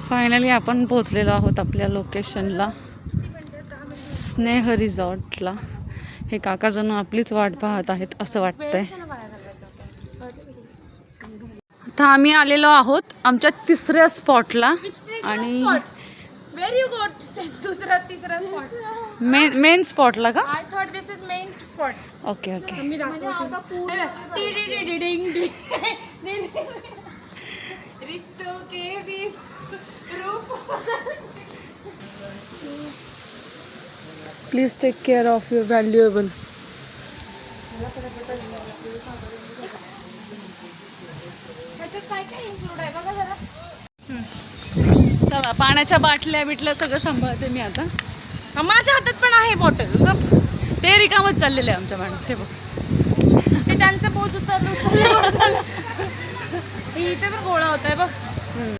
Finally आपण पोहोचलेलो आहोत आपल्या लोकेशनला, स्नेह रिसॉर्टला. हे काका जणू आपलीच वाट पाहत आहेत असं वाटतंय. आता आम्ही आलेलो आहोत आमच्या तिसऱ्या स्पॉटला. आणि दुसरा तिसरा स्पॉट मेन स्पॉटला का? I thought this is main spot. Okay okay. रिश्तों के भी please take care of your valuable. काय काय इन्क्लूड आहे बघा जरा. चला, पाण्याच्या बाटल्या बिटल्या सगळं सांभाळते मी आता. माझ्या हातात पण आहे बॉटल. ते रिकामच चाललेलं आहे आमच्या मॅडम. ते बघ, ते त्यांचं पोच उतरलं. इथे पण गोळा होत आहे बघ.